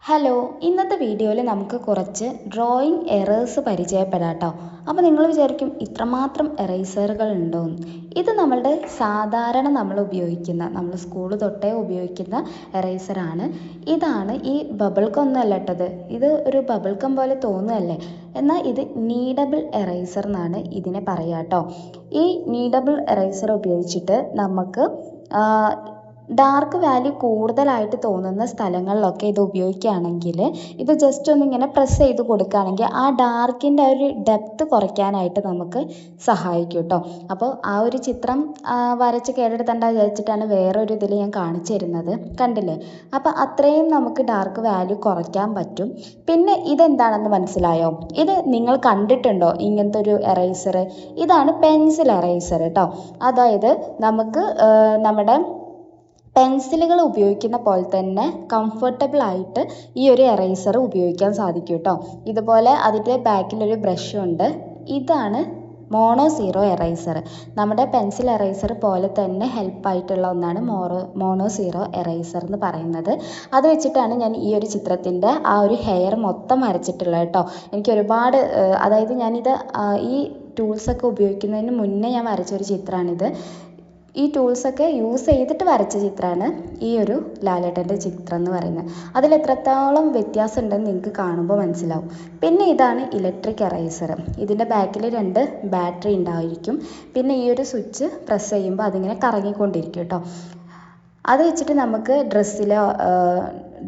Hello, ഇന്നത്തെ വീഡിയോയിൽ നമുക്ക് കുറച്ച് ഡ്രോയിങ് എറേഴ്സ് പരിചയപ്പെടാം കേട്ടോ. അപ്പോൾ നിങ്ങൾ വിചാരിക്കും ഇത്രമാത്രം എറേസറുകൾ ഉണ്ടോയെന്ന്. ഇത് നമ്മളുടെ സാധാരണ നമ്മൾ സ്കൂൾ തൊട്ടേ ഉപയോഗിക്കുന്ന എറേസറാണ്. ഇതാണ് ഈ ബബിൾ ഗമ്മൊന്നുമല്ല കേട്ടത്. ഇത് ഒരു ബബിൾ ഗം പോലെ തോന്നുകയല്ലേ, എന്നാൽ ഇത് നീഡബിൾ എറേസർ എന്നാണ് ഇതിനെ പറയുക കേട്ടോ. ഈ നീഡബിൾ എറേസർ ഉപയോഗിച്ചിട്ട് നമുക്ക് ഡാർക്ക് വാല്യൂ കൂടുതലായിട്ട് തോന്നുന്ന സ്ഥലങ്ങളിലൊക്കെ ഇത് ഉപയോഗിക്കുകയാണെങ്കിൽ, ഇത് ജസ്റ്റ് ഒന്നിങ്ങനെ പ്രസ് ചെയ്ത് കൊടുക്കുകയാണെങ്കിൽ ആ ഡാർക്കിൻ്റെ ഒരു ഡെപ്ത് കുറയ്ക്കാനായിട്ട് നമുക്ക് സഹായിക്കും കേട്ടോ. അപ്പോൾ ആ ഒരു ചിത്രം വരച്ച് കേടെടുത്തേണ്ട വിചാരിച്ചിട്ടാണ് വേറൊരു ഇതിൽ ഞാൻ കാണിച്ചു തരുന്നത്, കണ്ടില്ലേ? അപ്പോൾ അത്രയും നമുക്ക് ഡാർക്ക് വാല്യൂ കുറയ്ക്കാൻ പറ്റും. പിന്നെ ഇതെന്താണെന്ന് മനസ്സിലായോ? ഇത് നിങ്ങൾ കണ്ടിട്ടുണ്ടോ ഇങ്ങനത്തെ ഒരു എറേസർ? ഇതാണ് പെൻസിൽ എറേസർ കേട്ടോ. അതായത് നമുക്ക് നമ്മുടെ പെൻസിലുകൾ ഉപയോഗിക്കുന്ന പോലെ തന്നെ കംഫർട്ടബിൾ ആയിട്ട് ഈ ഒരു എറേസർ ഉപയോഗിക്കാൻ സാധിക്കും കേട്ടോ. ഇതുപോലെ അതിൻ്റെ ബാക്കിലൊരു ബ്രഷും ഉണ്ട്. ഇതാണ് മോണോസീറോ എറേസർ. നമ്മുടെ പെൻസിൽ എറേസർ പോലെ തന്നെ ഹെൽപ്പായിട്ടുള്ള ഒന്നാണ് മോണോസീറോ എറേസർ എന്ന് പറയുന്നത്. അത് വെച്ചിട്ടാണ് ഞാൻ ഈ ഒരു ചിത്രത്തിൻ്റെ ആ ഒരു ഹെയർ മൊത്തം വരച്ചിട്ടുള്ളത് കേട്ടോ. എനിക്ക് ഒരുപാട് അതായത് ഞാനിത് ഈ ടൂൾസൊക്കെ ഉപയോഗിക്കുന്നതിന് മുന്നേ ഞാൻ വരച്ചൊരു ചിത്രമാണിത്. ഈ ടൂൾസൊക്കെ യൂസ് ചെയ്തിട്ട് വരച്ച ചിത്രമാണ് ഈ ഒരു ലാലേട്ടൻ്റെ ചിത്രം എന്ന് പറയുന്നത്. അതിൽ എത്രത്തോളം വ്യത്യാസം ഉണ്ടെന്ന് നിങ്ങൾക്ക് കാണുമ്പോൾ മനസ്സിലാവും. പിന്നെ ഇതാണ് ഇലക്ട്രിക് എറേസർ. ഇതിൻ്റെ ബാക്കിൽ 2 ബാറ്ററി ഉണ്ടായിരിക്കും. പിന്നെ ഈ ഒരു സ്വിച്ച് പ്രസ് ചെയ്യുമ്പോൾ അതിങ്ങനെ കറങ്ങിക്കൊണ്ടിരിക്കും കേട്ടോ. അത് വെച്ചിട്ട് നമുക്ക് ഡ്രസ്സിലെ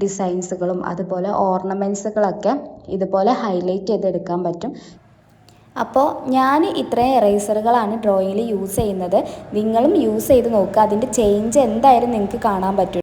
ഡിസൈൻസുകളും അതുപോലെ ഓർണമെൻറ്റ്സുകളൊക്കെ ഇതുപോലെ ഹൈലൈറ്റ് ചെയ്തെടുക്കാൻ പറ്റും. അപ്പോൾ ഞാൻ ഇത്രയും എറേസറുകളാണ് ഡ്രോയിങ്ങിൽ യൂസ് ചെയ്യുന്നത്. നിങ്ങളും യൂസ് ചെയ്ത് നോക്കുക. അതിൻ്റെ ചേഞ്ച് എന്തായാലും നിങ്ങൾക്ക് കാണാൻ പറ്റും.